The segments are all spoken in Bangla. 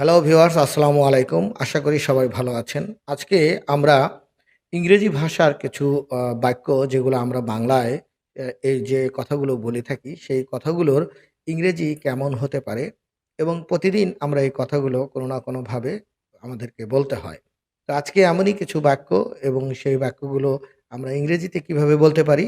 হ্যালো ভিউয়ার্স, আসসালামু আলাইকুম। আশা করি সবাই ভালো আছেন। আজকে আমরা ইংরেজি ভাষার কিছু বাক্য যেগুলো আমরা বাংলায় এই যে কথাগুলো বলে থাকি, সেই কথাগুলোর ইংরেজি কেমন হতে পারে এবং প্রতিদিন আমরা এই কথাগুলো কোনো না কোনোভাবে আমাদেরকে বলতে হয়। তো আজকে এমনই কিছু বাক্য এবং সেই বাক্যগুলো আমরা ইংরেজিতে কিভাবে বলতে পারি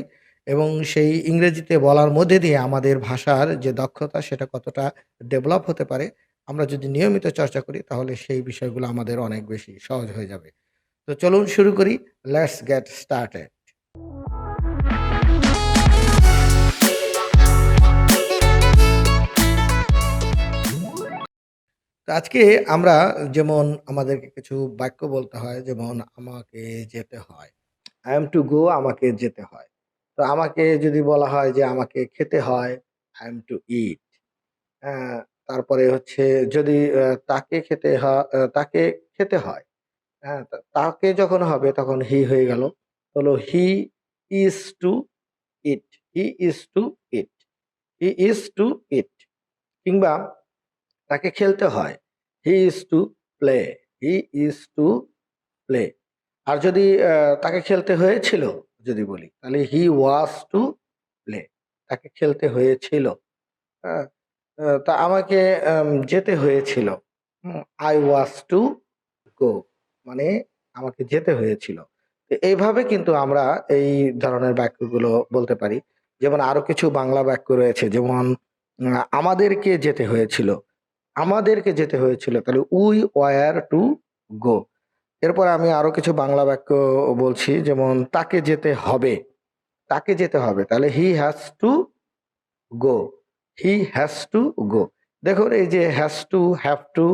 এবং সেই ইংরেজিতে বলার মধ্যে দিয়ে আমাদের ভাষার যে দক্ষতা সেটা কতটা ডেভেলপ হতে পারে আমরা যদি নিয়মিত চর্চা করি তাহলে সেই বিষয়গুলো আমাদের অনেক বেশি সহজ হয়ে যাবে। তো চলুন শুরু করি। Let's get started. তো আজকে আমরা যেমন আমাদেরকে কিছু বাক্য বলতে হয় যেমন আমাকে যেতে হয়। I am to go আমাকে যেতে হয়। তো আমাকে যদি বলা হয় যে আমাকে খেতে হয় I am to eat। হ্যাঁ, তারপরে হচ্ছে যদি তাকে খেতে হয়। হ্যাঁ, তাকে যখন হবে তখন হি হয়ে গেল। হলো he is to eat, he is to eat, he is to eat. কিংবা তাকে খেলতে হয়। He is to play, he is to play. আর যদি তাকে খেলতে হয়েছিল যদি বলি তাহলে হি ওয়াজ টু প্লে। তাকে খেলতে হয়েছিল। হ্যাঁ? তা আমাকে যেতে হয়েছিল। I was to go মানে আমাকে যেতে হয়েছিল। তো এইভাবে কিন্তু আমরা এই ধরনের বাক্যগুলো বলতে পারি। যেমন আরো কিছু বাংলা বাক্য রয়েছে যেমন আমাদেরকে যেতে হয়েছিল। আমাদেরকে যেতে হয়েছিল তাহলে we were to go। এরপর আমি আরো কিছু বাংলা বাক্য বলছি যেমন তাকে যেতে হবে। তাকে যেতে হবে তাহলে he has to go, he has to go। দেখুন এই যে has to, have to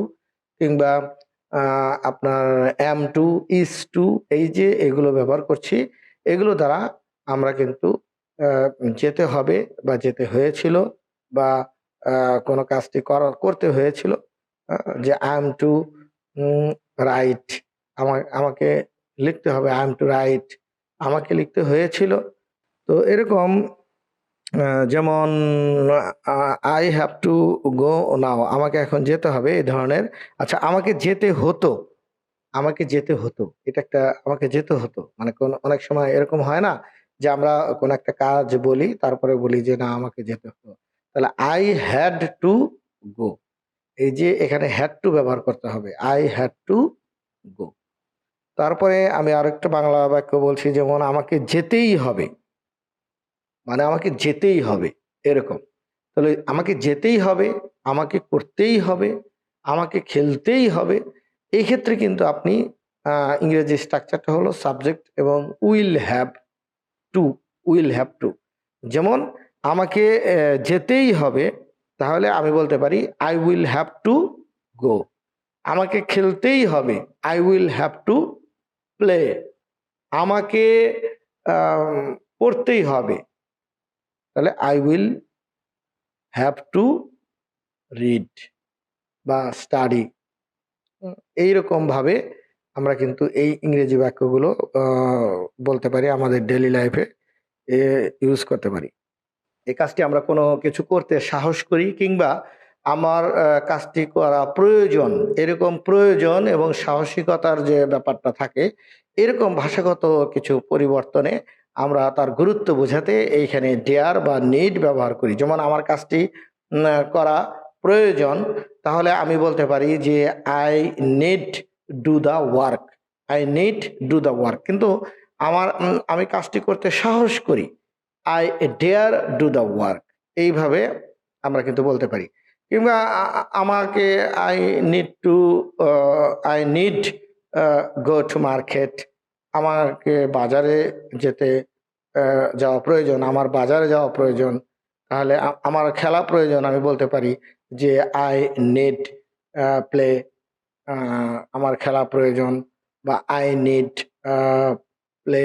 কিংবা আপনার am to, is to এই যে এগুলো ব্যবহার করছি, এগুলো দ্বারা আমরা কিন্তু আ যেতে হবে বা যেতে হয়েছিল বা কোনো কাজটি করতে হয়েছিল। আ যে I am to write আমাকে লিখতে হবে I am to write আমাকে লিখতে হয়েছিল। তো এরকম যেমন I have to go now আমাকে এখন যেতে হবে এই ধরনের। আচ্ছা আমাকে যেতে হতো, আমাকে যেতে হতো। এটা একটা আমাকে যেতে হতো। মানে অনেক সময় এরকম হয় না? যে আমরা কোন একটা কাজ বলি তারপরে বলি যে না আমাকে যেতে হতো। তাহলে I had to go এই যে এখানে had to ব্যবহার করতে হবে। I had to go। তারপরে আমি আরেকটা বাংলা বাক্য বলছি যেমন আমাকে যেতেই হবে। মানে আমাকে যেতেই হবে এরকম। তাহলে আমাকে যেতেই হবে, আমাকে করতেই হবে, আমাকে খেলতেই হবে। এই ক্ষেত্রে কিন্তু আপনি ইংরেজি স্ট্রাকচারটা হলো সাবজেক্ট এবং will have to, will have to. যেমন আমাকে যেতেই হবে তাহলে আমি বলতে পারি I will have to go. আমাকে খেলতেই হবে I will have to play. আমাকে আম পড়তেই হবে তাহলে I will have to read বা স্টাডি। এইরকম ভাবে আমরা কিন্তু এই ইংরেজি বাক্যগুলো আ বলতে পারি আমাদের ডেইলি লাইফে ইউজ করতে পারি। এই কাজটি আমরা কোনো কিছু করতে সাহস করি কিংবা আমার কাজটি করা প্রয়োজন, এরকম প্রয়োজন এবং সাহসিকতার যে ব্যাপারটা থাকে, এরকম ভাষাগত কিছু পরিবর্তনে আমরা তার গুরুত্ব বোঝাতে এইখানে ডেয়ার বা নিড ব্যবহার করি। যেমন আমার কাজটি করা প্রয়োজন, তাহলে আমি বলতে পারি যে I need do the work, I need do the work. কিন্তু আমি কাজটি করতে সাহস করি। I dare do the work এইভাবে আমরা কিন্তু বলতে পারি। কিংবা আমাকে I need to I need go to market আমাকে বাজারে যেতে যাওয়া প্রয়োজন, আমার বাজারে যাওয়া প্রয়োজন। তাহলে আমার খেলা প্রয়োজন আমি বলতে পারি যে I need play আমার খেলা প্রয়োজন বা I need প্লে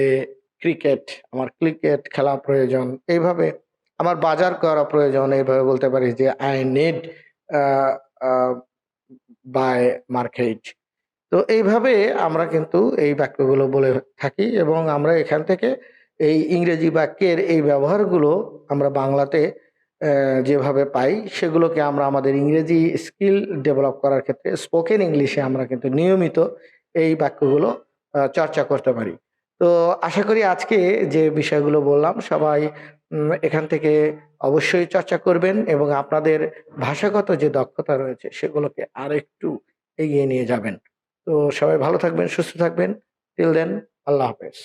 ক্রিকেট, আমার ক্রিকেট খেলা প্রয়োজন। এইভাবে আমার বাজার করা প্রয়োজন। এইভাবে বলতে পারি যে I need uh uh buy market. তো এইভাবে আমরা কিন্তু এই বাক্যগুলো বলে থাকি এবং আমরা এখান থেকে এই ইংরেজি বাক্যের এই ব্যবহারগুলো আমরা বাংলাতে যেভাবে পাই সেগুলোকে আমরা আমাদের ইংরেজি স্কিল ডেভেলপ করার ক্ষেত্রে স্পোকেন ইংলিশে আমরা কিন্তু নিয়মিত এই বাক্যগুলো চর্চা করতে পারি। তো আশা করি আজকে যে বিষয়গুলো বললাম সবাই এখান থেকে অবশ্যই চর্চা করবেন এবং আপনাদের ভাষাগত যে দক্ষতা রয়েছে সেগুলোকে আরেকটু এগিয়ে নিয়ে যাবেন। তো সবাই ভালো থাকবেন, সুস্থ থাকবেন। টিল দেন, আল্লাহ হাফেজ।